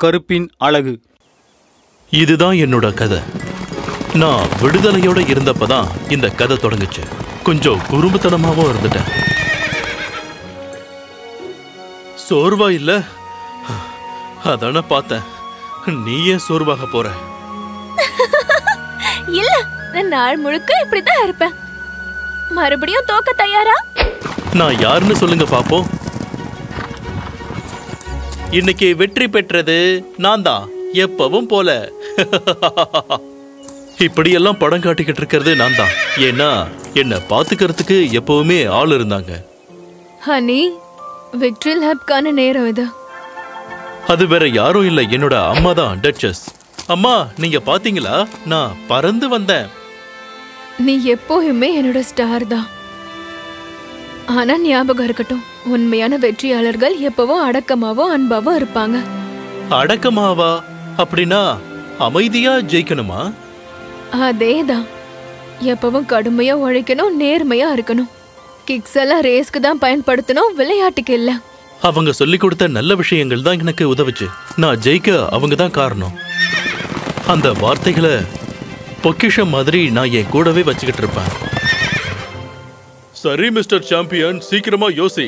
கருப்பின் அழகு. இதுதான் என்னோட கதை. நான் விடுதலையோட இருந்தப்பதான் இந்த கதை தொடங்குச்சு. கொஞ்சம் குறும்புத்தனமாவும் இருந்துட்டேன். சோர்வா இல்ல? அதான பார்த்தேன். நீ ஏன் சோர்வாக போற? இல்ல, நான் நாள் முழுக்க இப்படிதான் இருப்பேன். மறுபடியும் தோக்க தயாரா? நான் யாருன்னு சொல்லுங்க பாப்போம். இன்னைக்கு வெற்றி பெற்றது நான் தான், எப்பவும் போல. இப்படியெல்லாம் படம் காட்டிக்கிட்டு இருக்கிறது நான் தான். ஏன்னா என்ன பாத்துக்கிறதுக்கு எப்பவுமே ஆள் இருந்தாங்க. ஹனி, விக்டரி லேப்கான நேரம் இது. அது வேற யாரும் இல்ல, என்னோட அம்மா தான், டச்சஸ். அம்மா, நீங்க பாத்தீங்களா? நான் பறந்து வந்தேன். நீ எப்போயுமே என்னோட ஸ்டார் தான். ஆனா ஞாபகம் இருக்கட்டும், உண்மையான வெற்றியாளர்கள் எப்பவும் அடக்கமாவோ அன்பாவோ இருப்பாங்க. அடக்கமாவா? அப்படின்னா அமைதியா ஜெயிக்கணுமா? அதேதான். எப்பவும் கடுமையா உழைக்கணும், நேர்மையா இருக்கணும். கிக்ஸ் எல்லாம் ரேஸ்க்கு தான் பயன்படுத்தணும், விளையாட்டுக்கு இல்ல. அவங்க சொல்லி கொடுத்த நல்ல விஷயங்கள் தான் எனக்கு உதவுச்சு. நான் ஜெயிக்க அவங்க தான் காரணம். அந்த வார்த்தைகளை பொக்கிஷம் மாதிரி நான் என் கூடவே வச்சுக்கிட்டு இருப்பேன். சரி மிஸ்டர் சாம்பியன், சீக்கிரமா யோசி.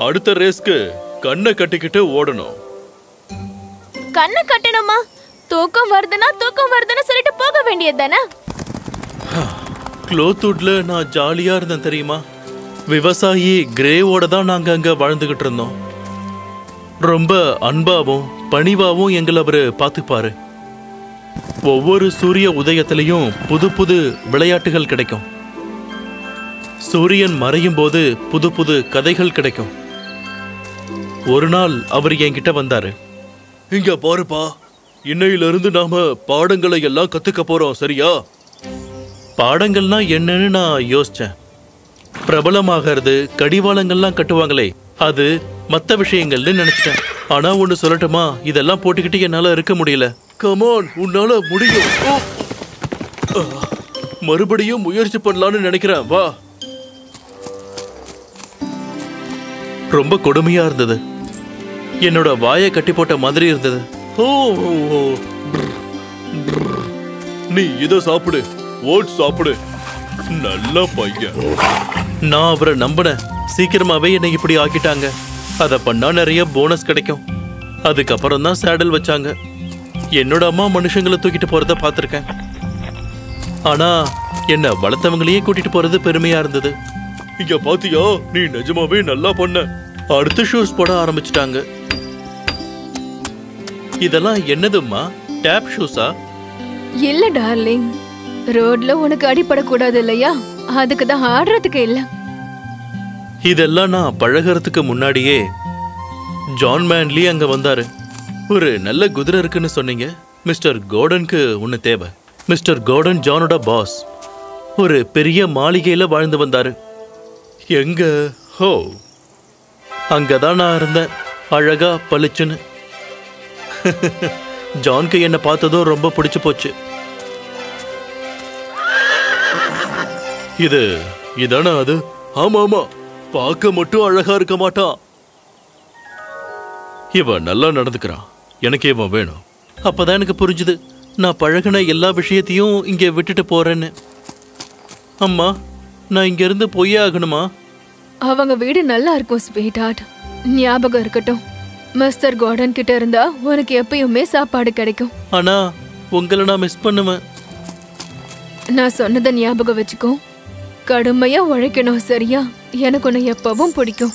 அடுத்த ரேஸ்க்கு கண்ணை கட்டிக்கிட்டு ஓடணும். கண்ணை கட்டணுமா? தூக்கம் வருதுன்னு சொல்லிட்டு போக வேண்டியது தானே? க்ளோத்வுட்ல நான் ஜாலியா இருந்தேன் தெரியுமா? விவசாயி கிரேவோட தான் நாங்க அங்க வாழ்ந்துகிட்டு இருந்தோம். ரொம்ப அன்பாவும் பணிவாவும் எங்களை அவரு பாத்துப்பாரு. ஒவ்வொரு சூரிய உதயத்திலையும் புது புது விளையாட்டுகள் கிடைக்கும். சூரியன் மறையும் போது புது புது கதைகள் கிடைக்கும். ஒரு நாள் அவர் என்கிட்ட வந்தாரு. இங்க பாருப்பா, இன்னையிலிருந்து நாம பாடங்களை எல்லாம் கத்துக்க போறோம், சரியா? பாடங்கள்னா என்னன்னு நான் யோசிச்சேன். பிரபலமாகிறது, கடிவாளங்கள்லாம் கட்டுவாங்களே, அது மத்த விஷயங்கள்னு நினைச்சிட்டேன். ஆனா ஒண்ணு சொல்லட்டுமா, இதெல்லாம் போட்டுக்கிட்டு என்னால இருக்க முடியல. கமான், உன்னால முடியும். மறுபடியும் முயற்சி பண்ணலான்னு நினைக்கிறேன், வா. ரொம்ப கொடுமையா இருந்தது. என்னோட வாயை கட்டி போட்ட மாதிரி இருந்தது. நீ இத சாப்பிடு, ஓட்ஸ் சாப்பிடு. நல்ல பையன். நான் அவரை நம்பினேன். சீக்கிரமாவே என்னை இப்படி ஆக்கிட்டாங்க. அதை பண்ணா நிறைய போனஸ் கிடைக்கும். அதுக்கப்புறம் தான் சேடல் வச்சாங்க. என்னோட அம்மா மனுஷங்களை தூக்கிட்டு போறத பார்த்திருக்கேன். ஆனா என்ன வளர்த்தவங்களையே கூட்டிட்டு போறது பெருமையா இருந்தது. இங்க பாத்தியா, நீ நிஜமாவே நல்லா பண்ண. அடுத்த ஷூஸ் போட ஆரம்பிச்சிட்டாங்க. இதெல்லாம் என்னதும்மா? டேப் ஷூஸா? இல்ல டார்லிங், ரோட்ல உனக்கு அடிபடக்கூடாது இல்லையா, அதுக்கு தான் ஆடுறதுக்கு இல்ல. இதெல்லாம் நான் பழகிறதுக்கு முன்னாடியே ஜான் மேன்லி அங்க வந்தாரு. ஒரு நல்ல குதிரை இருக்குன்னு சொன்னீங்க. மிஸ்டர் கோர்டனுக்கு ஒன்னு தேவை. மிஸ்டர் கோர்டன் ஜானோட பாஸ். ஒரு பெரிய மாளிகையில வாழ்ந்து வந்தாரு. எங்க? ஹோ, அங்கதான் நான் இருந்தேன், அழகா பளிச்சுன்னு. ஜான்க்கு என்ன பார்த்ததும் ரொம்ப பிடிச்சு போச்சு. இதானா அது? ஆமா ஆமா, பார்க்க மட்டும் அழகா இருக்க மாட்டான். இவன் நல்லா நடந்துக்கிறான், எனக்கு இவன் வேணும். அப்பதான் எனக்கு புரிஞ்சுது, நான் பழகின எல்லா விஷயத்தையும் இங்க விட்டுட்டு போறேன்னு. அம்மா, நான் இங்க இருந்து போயே ஆகணுமா? அவங்க வீடு நல்லா இருக்கும் ஸ்வீட் ஹார்ட். ஞாபகம் இருக்கட்டும், மிஸ்டர் கார்டன் கிட்ட இருந்தா உனக்கு எப்பயுமே சாப்பாடு கிடைக்கும். ஆனா உங்களை நான் மிஸ் பண்ணுவேன். நான் சொன்னதை ஞாபகம் வச்சுக்கோ. கடுமையா உழைக்கணும், சரியா? எனக்கு உன்னை எப்பவும் பிடிக்கும்.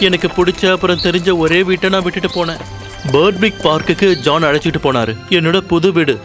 எனக்கு பிடிச்ச அப்புறம் தெரிஞ்ச ஒரே வீட்டை நான் விட்டுட்டு போனேன். பர்ட்விக் பார்க்குக்கு ஜான் அழைச்சிட்டு போனாரு. என்னோட புது வீடு.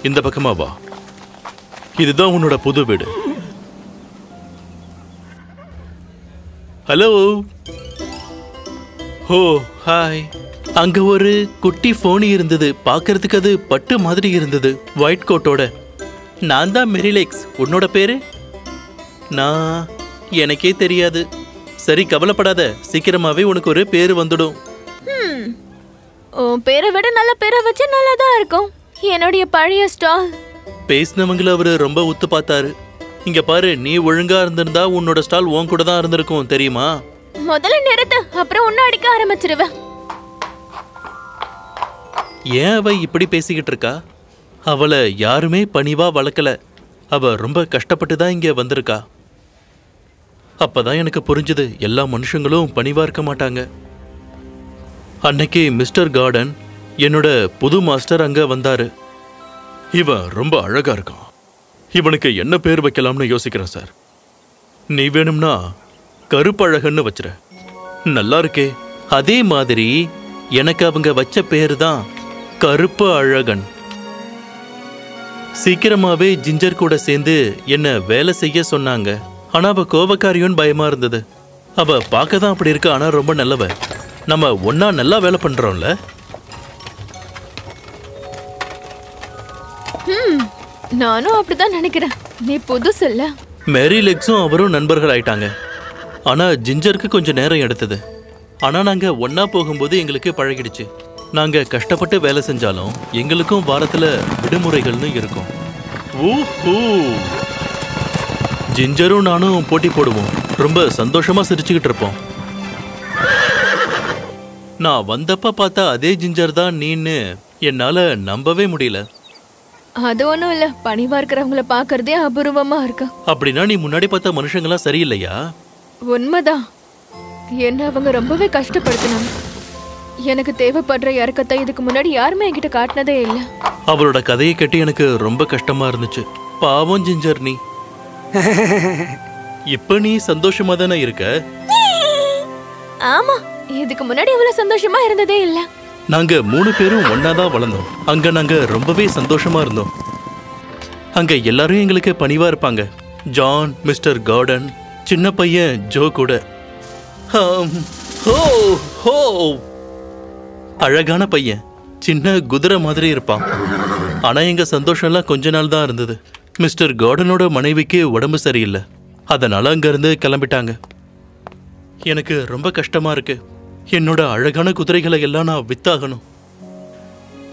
இந்த பக்கமா வா. இதுதான் உன்னோட புது வீடு. ஹலோ. ஓ ஹாய். அங்க ஒரு குட்டி போனி இருந்தது. பார்க்கறதுக்கு அது பட்டு மாதிரி இருந்தது, ஒயிட் கோட்டோட. நான் தான் மெரிலெக்ஸ். உன்னோட பேரு? நான் எனக்கே தெரியாது. சரி, கவலைப்படாத, சீக்கிரமாவே உனக்கு ஒரு பேரு வந்துடும். உன் பேரை விட நல்ல பேரை வச்சு நல்லாதான் இருக்கும். என்னுடைய பழைய ஸ்டால். பேசினவங்கள அவரு ரொம்ப உத்து பார்த்தாரு. இங்க பாரு, நீ ஒழுங்கா இருந்திருந்தா உன்னோட ஸ்டால் உன் கூட தான் இருந்திருக்கும், தெரியுமா? முதல்ல நிறுத்து, அப்புறம் உன்ன அடிக்க ஆரம்பிச்சிருவேன். ஏன் அவ இப்படி பேசிக்கிட்டு இருக்கா? அவளை யாருமே பணிவா வளர்க்கல. அவ ரொம்ப கஷ்டப்பட்டு தான் இங்க வந்திருக்கா. அப்பதான் எனக்கு புரிஞ்சது, எல்லா மனுஷங்களும் பணிவா இருக்க மாட்டாங்க. அன்னைக்கு மிஸ்டர் கார்டன், என்னோட புது மாஸ்டர், அங்க வந்தாரு. இவன் ரொம்ப அழகா இருக்கான். இவனுக்கு என்ன பேர் வைக்கலாம்னு யோசிக்கிறேன் சார். நீ வேணும்னா கருப்பழகன்னு வச்சிர. நல்லா இருக்கே. அதே மாதிரி எனக்கு அவங்க வச்ச பேரு தான் கருப்பு அழகன். சீக்கிரமாவே ஜிஞ்சர் கூட சேர்ந்து என்ன வேலை செய்ய சொன்னாங்க. ஆனா அவ கோபக்காரியோன்னு பயமா இருந்தது. அவ பார்க்க தான் அப்படி இருக்கு, ஆனா ரொம்ப நல்லவ. நம்ம ஒன்னா நல்லா வேலை பண்றோம்ல. நானும் அப்படிதான் நினைக்கிறேன். நீ புதுசு இல்ல. மேரி லெக்ஸும் அவரும் நண்பர்கள் ஆயிட்டாங்க. ஆனா ஜிஞ்சருக்கு கொஞ்சம் நேரம் எடுத்தது. ஆனா நாங்க ஒன்னா போகும்போது எங்களுக்கு பழகிடுச்சு. நாங்க கஷ்டப்பட்டு வேலை செஞ்சாலும் எங்களுக்கும் வாரத்துல விடுமுறைகள்னு இருக்கும். ஜிஞ்சரும் நானும் போட்டி போடுவோம். ரொம்ப சந்தோஷமா சிரிச்சுக்கிட்டு இருப்போம். நான் வந்தப்ப பார்த்தா அதே ஜிஞ்சர் தான் நீன்னு என்னால நம்பவே முடியல. அது ஒண்ணும் இல்ல, பணிவா இருக்கிறவங்கள பாக்குறதே அபூர்வமா இருக்கு. அப்படின்னா நீ முன்னாடி பார்த்த மனுஷங்களாம் சரியில்லையா? உண்மைதான். என்ன அவங்க ரொம்பவே கஷ்டப்படுத்தினாங்க. எனக்கு தேவைப்படுற இறக்கத்தை இதுக்கு முன்னாடி யாருமே என்கிட்ட காட்டினதே இல்ல. அவளோட கதையை கேட்டு எனக்கு ரொம்ப கஷ்டமா இருந்துச்சு. பாவம் ஜிஞ்சர் நீ. இப்ப நீ சந்தோஷமா தானே இருக்க? ஆமா, இதுக்கு முன்னாடி இவ்வளவு சந்தோஷமா இருந்ததே இல்ல. நாங்க 3 பேரும் ஒன்னாதான் வளர்ந்தோம். அங்க நாங்க ரொம்பவே சந்தோஷமா இருந்தோம். அங்க எல்லாரும் எங்களுக்கு பணிவா இருப்பாங்க. ஜான், மிஸ்டர் கார்டன், சின்ன பையன் ஜோ கூட. அழகான பையன், சின்ன குதிரை மாதிரி இருப்பான். ஆனா எங்க சந்தோஷம்லாம் கொஞ்ச நாள் தான் இருந்தது. மிஸ்டர் கார்டனோட மனைவிக்கு உடம்பு சரியில்லை. அதனால அங்க இருந்து கிளம்பிட்டாங்க. எனக்கு ரொம்ப கஷ்டமா இருக்கு. என்னோட அழகான குதிரைகளை எல்லாம் நான் வித்தாகணும்.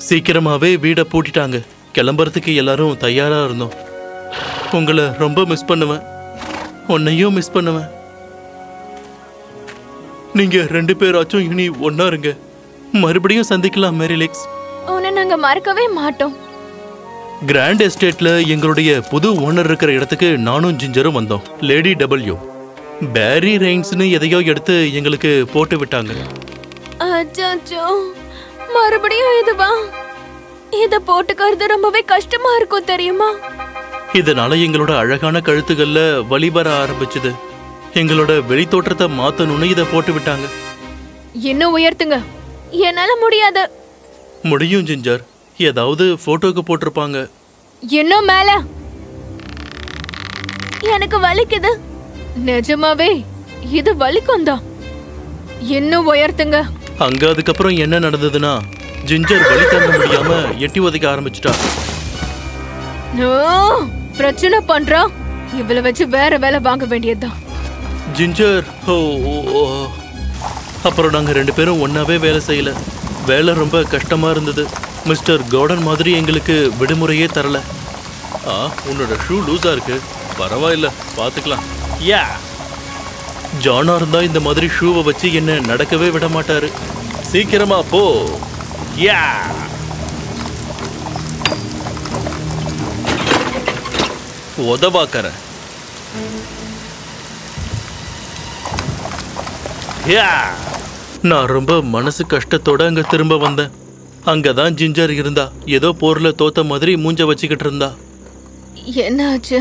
சீக்கிரமாவே வீடை பூட்டிட்டாங்க. கிளம்புறதுக்கு எல்லாரும் தயாரா இருந்தோம். உங்களை ரொம்ப மிஸ் பண்ணுவேன். உன்னையும் மிஸ் பண்ணுவேன். நீங்க 2 பேராச்சும் இனி ஒன்னா இருங்க. மறுபடியும் சந்திக்கலாம் மேரி லெக்ஸ். உன்னை நாங்க மறக்கவே மாட்டோம். கிராண்ட் எஸ்டேட்ல எங்களுடைய புது ஓனர் இருக்கிற இடத்துக்கு நானும் ஜிஞ்சரும் வந்தோம். லேடி டபிள்யூ பேரி ரெயின்ஸ்னு எதையோ எடுத்து எங்களுக்கு போட்டு விட்டாங்க. அச்சோ, மறுபடியும் இதுவா? இத போட்டுக்கிறது ரொம்பவே கஷ்டமா இருக்கும் தெரியுமா? இதனால எங்களோட அழகான கழுத்துகள்ல வலி வர ஆரம்பிச்சது. எங்களோட வெளி தோற்றத்தை மாத்தணும்னு இதை போட்டு விட்டாங்க. இன்னும் உயர்த்துங்க. என்னால முடியாது. முடியும் ஜிஞ்சர். ஏதாவது போட்டோக்கு போட்டிருப்பாங்க. இன்னும் மேல. எனக்கு வலிக்குது. நிஜமாவே இது வலிக்கும் தான். இன்னும் உயர்த்துங்க. அங்க அதுக்கப்புறம் என்ன நடந்ததுன்னா, ஜிஞ்சர் வலி தாங்க முடியாம எட்டி உதைக்க ஆரம்பிச்சிட்டா. பிரச்சனை பண்றா. இவளை வச்சு வேற வேலை வாங்க வேண்டியதுதான். ஜிஞ்சர், அப்புறம் நாங்க 2 பேரும் ஒன்னாவே வேலை செய்யல. வேலை ரொம்ப கஷ்டமா இருந்தது. மிஸ்டர் கார்டன் மாதிரி எங்களுக்கு விடுமுறையே தரல. உன்னோட ஷூ லூஸா இருக்கு. பரவாயில்ல, பாத்துக்கலாம். ஜானா இருந்தா இந்த மாதிரி ஷூவை வச்சு என்ன நடக்கவே விட மாட்டாரு. சீக்கிரமா போ. உதவாக்கற. நான் ரொம்ப மனசு கஷ்டத்தோட அங்க திரும்ப வந்தேன். அங்கதான் ஜிஞ்சர் இருந்தா. ஏதோ போர்ல தோத்த மாதிரி மூஞ்ச வச்சுக்கிட்டு இருந்தா. என்னாச்சு?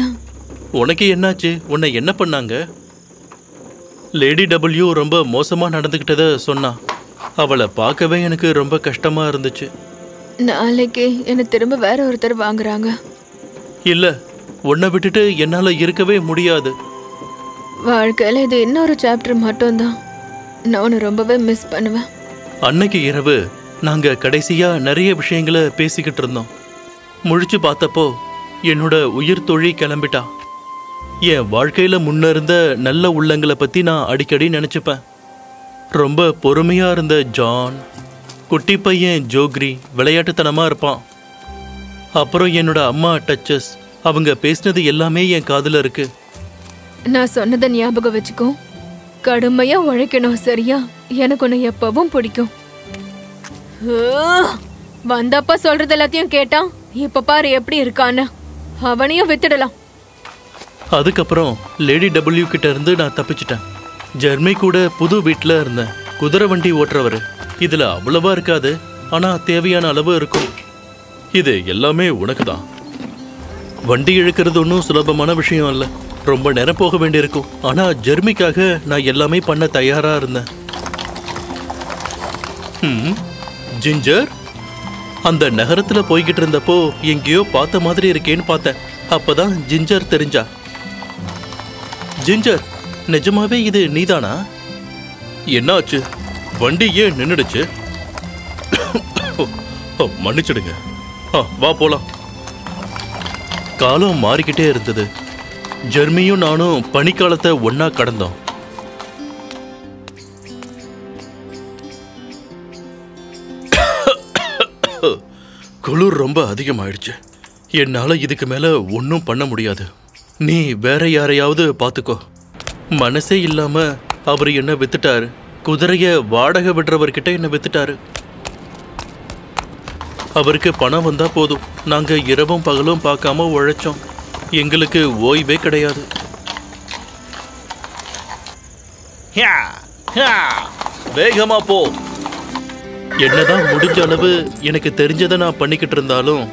உனக்கு என்னாச்சு? உன்னை என்ன பண்ணாங்க? லேடி டபிள்யூ ரொம்ப மோசமா நடந்துகிட்டத சொன்னா. அவளை பார்க்கவே எனக்கு ரொம்ப கஷ்டமா இருந்துச்சு. நாளைக்கு என்ன திரும்ப வேற ஒருத்தர் வாங்குறாங்க. இல்ல, உன்னை விட்டுட்டு என்னால இருக்கவே முடியாது. வாழ்க்கையில இது இன்னொரு சாப்டர் மட்டும்தான். நான் ரொம்பவே மிஸ் பண்ணுவேன். அன்னைக்கு இரவு நாங்க கடைசியா நிறைய விஷயங்களை பேசிக்கிட்டு இருந்தோம். முழிச்சு பார்த்தப்போ என்னோட உயிர் தோழி கிளம்பிட்டா. என் வாழ்க்கையில முன்ன இருந்த நல்ல உள்ளங்களை பத்தி நான் அடிக்கடி நினைச்சுப்பேன். ரொம்ப பொறுமையா இருந்த ஜான், குட்டி பையன் ஜோக்ரி விளையாட்டுத்தனமா இருப்பான். அப்புறம் என்னோட அம்மா டச்சஸ் அவங்க பேசினது எல்லாமே என் காதுல இருக்கு. நான் சொன்னதை ஞாபகம் வச்சுக்கோ. கடுமையா உழைக்கணும், சரியா? எனக்கு உன்னை எப்பவும் பிடிக்கும். வந்தப்ப சொல்றது எல்லாத்தையும் கேட்டான். இப்ப பாரு எப்படி இருக்கான்னு. அவனையும் வித்துடலாம். அதுக்கப்புறம் லேடி டபிள்யூ கிட்ட இருந்து நான் தப்பிச்சிட்டேன். ஜெர்மி கூட புது வீட்டில் இருந்தேன். குதிரை வண்டி ஓட்டுறவர். இதுல அவ்வளவா இருக்காது, ஆனா தேவையான அளவு இருக்கும். இது எல்லாமே உனக்கு தான். வண்டி இழுக்கிறது ஒன்றும் சுலபமான விஷயம் இல்லை. ரொம்ப நேரம் போக வேண்டியிருக்கும். ஆனா ஜெர்மிக்காக நான் எல்லாமே பண்ண தயாரா இருந்தேன். ஜிஞ்சர், அந்த நகரத்துல போய்கிட்டு இருந்தப்போ எங்கேயோ பார்த்த மாதிரி இருக்கேன்னு பார்த்தேன். அப்பதான் ஜிஞ்சர் தெரிஞ்சா. ஜிஞ்சர், நிஜமாவே இது நீதானா? என்னாச்சு? வண்டி ஏன் நின்னுடுச்சு? மன்னிச்சிடுங்க. வா போலாம். காலம் மாறிக்கிட்டே இருந்தது. ஜெர்மியும் நானும் பனிக்காலத்தை ஒன்னா கடந்தோம். குளிர் ரொம்ப அதிகமாயிடுச்சு. என்னால இதுக்கு மேல ஒன்றும் பண்ண முடியாது. நீ வேற யாரையாவது பார்த்துக்கோ. மனசே இல்லாம அவர் என்ன வித்துட்டாரு. குதிரைய வாடகை விடுறவர்கிட்ட என்ன வித்துட்டாரு. அவருக்கு பணம் வந்தா போதும். நாங்க இரவும் பகலும் பார்க்காம உழைச்சோம். எங்களுக்கு ஓய்வே கிடையாது. வேகமா போ. என்னதான் முடிஞ்ச அளவு எனக்கு தெரிஞ்சதை நான் பண்ணிக்கிட்டு இருந்தாலும்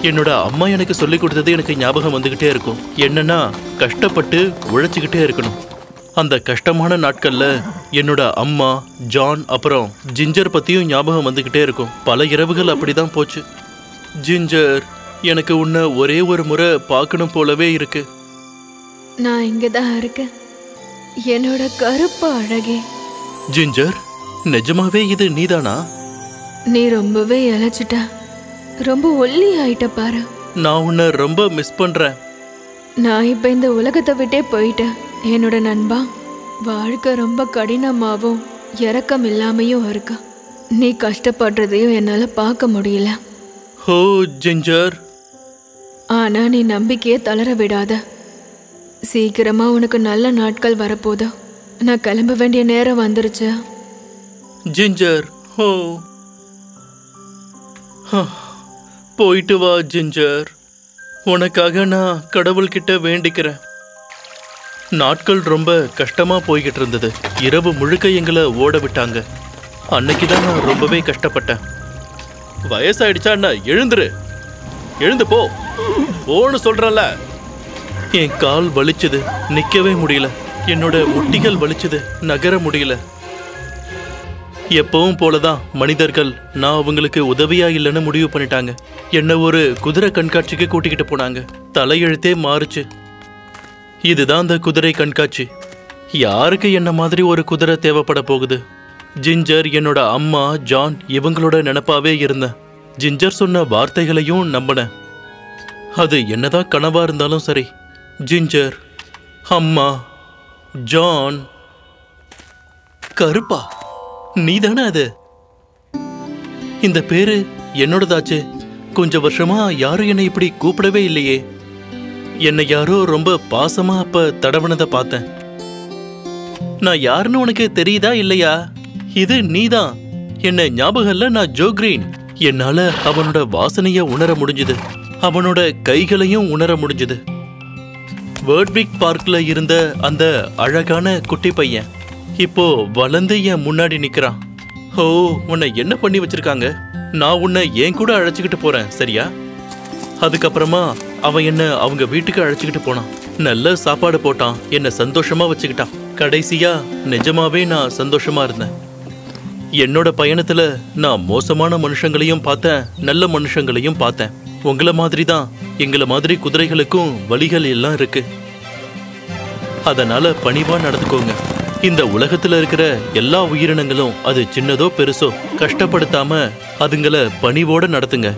என்னோட அம்மா எனக்கு சொல்லி கொடுத்தது எனக்கு ஞாபகம் வந்துகிட்டே இருக்கும். என்னன்னா, கஷ்டப்பட்டு உழைச்சிக்கிட்டே இருக்கணும். அந்த கஷ்டமான நாட்கள்ல என்னோட அம்மா, ஜான், அப்புறம் ஜிஞ்சர் பத்தியும் ஞாபகம் வந்துகிட்டே இருக்கும். பல இரவுகள் அப்படிதான் போச்சு. ஜிஞ்சர், எனக்கு உன்னை ஒரே ஒரு முறை பார்க்கணும் போலவே இருக்கு. நான் இங்கதான் இருக்கேன், என்னோட கருப்பு அழகே. ஜிஞ்சர், நிஜமாவே இது நீதானா? நீ ரொம்பவே இழைச்சிட்ட. ரொம்ப ஒல்லி ஆயிட்ட பாரு. நான் உன்னை ரொம்ப மிஸ் பண்றேன். நான் இப்ப இந்த உலகத்தை விட்டே போயிட்டேன். என்னோட நண்பா, வாழ்க்கை ரொம்ப கடினமாவும் இரக்கம் இல்லாமையும் இருக்கு. நீ கஷ்டப்படுறதையும் என்னால பார்க்க முடியல. ஓ ஜிஞ்சர். ஆனா நீ நம்பிக்கையை தளர விடாத. சீக்கிரமா உனக்கு நல்ல நாட்கள் வரப்போதா. நான் கிளம்ப வேண்டிய நேரம் வந்துருச்சு. ஜிஞ்சர், ஓ போயிட்டு வா ஜிஞ்சர். உனக்காக நான் கடவுள்கிட்ட வேண்டிக்கிறேன். நாட்கள் ரொம்ப கஷ்டமா போய்கிட்டு இருந்தது. இரவு முழுக்க எங்களை ஓட விட்டாங்க. அன்னைக்குதான் நான் ரொம்பவே கஷ்டப்பட்டேன். வயசாயிடுச்சா என்ன? எழுந்துரு, எழுந்து போ. போன்னு சொல்றல. என் கால் வலிச்சுது, நிக்கவே முடியல. என்னோட முட்டிகள் வலிச்சுது, நகர முடியல. எப்பவும் போலதான் மனிதர்கள் நான் அவங்களுக்கு உதவியா இல்லைன்னு முடிவு பண்ணிட்டாங்க. என்ன ஒரு குதிரை கண்காட்சிக்கு கூட்டிக்கிட்டு போனாங்க. தலையெழுத்தே மாறுச்சு. இதுதான் அந்த குதிரை கண்காட்சி. யாருக்கு என்ன மாதிரி ஒரு குதிரை தேவைப்பட போகுது? ஜிஞ்சர், என்னோட அம்மா, ஜான், இவங்களோட நினைப்பாவே இருந்தேன். ஜிஞ்சர் சொன்ன வார்த்தைகளையும் நம்பினேன். அது என்னதான் கனவா இருந்தாலும் சரி. ஜிஞ்சர், அம்மா, ஜான். கருப்பா, நீதானே அது? இந்த பேரு என்னோடதாச்சு. கொஞ்ச வருஷமா யாரும் என்னை இப்படி கூப்பிடவே இல்லையே. என்னை யாரோ ரொம்ப பாசமா அப்ப தடவனதை பார்த்தேன். நான் யாருன்னு உனக்கு தெரியுதா இல்லையா? இது நீதான். என்ன ஞாபகம் இல்ல? நான் ஜோ கிரீன். என்னால அவனோட வாசனைய உணர முடிஞ்சது. அவனோட கைகளையும் உணர முடிஞ்சது. வேர்ட்விக் பார்க்ல இருந்த அந்த அழகான குட்டி பையன் இப்போ வளர்ந்து என் முன்னாடி நிக்கிறான். ஓ, உன்னை என்ன பண்ணி வச்சிருக்காங்க? நான் உன்னை என் கூட அழைச்சிக்கிட்டு போறேன், சரியா? அதுக்கப்புறமா அவன் என்ன அவங்க வீட்டுக்கு அழைச்சிக்கிட்டு போனான். நல்ல சாப்பாடு போட்டான், என்ன சந்தோஷமா வச்சுக்கிட்டான். கடைசியா நிஜமாவே நான் சந்தோஷமா இருந்தேன். என்னோட பயணத்துல நான் மோசமான மனுஷங்களையும் பார்த்தேன், நல்ல மனுஷங்களையும் பார்த்தேன். உங்களை மாதிரி தான் எங்களை மாதிரி குதிரைகளுக்கும் வழிகள் எல்லாம் இருக்கு. அதனால பணிவா நடந்துக்கோங்க. இந்த உலகத்துல இருக்கிற எல்லா உயிரினங்களும், அது சின்னதோ பெருசோ, கஷ்டப்படுத்தாம அதுங்களை பணிவோட நடத்துங்க.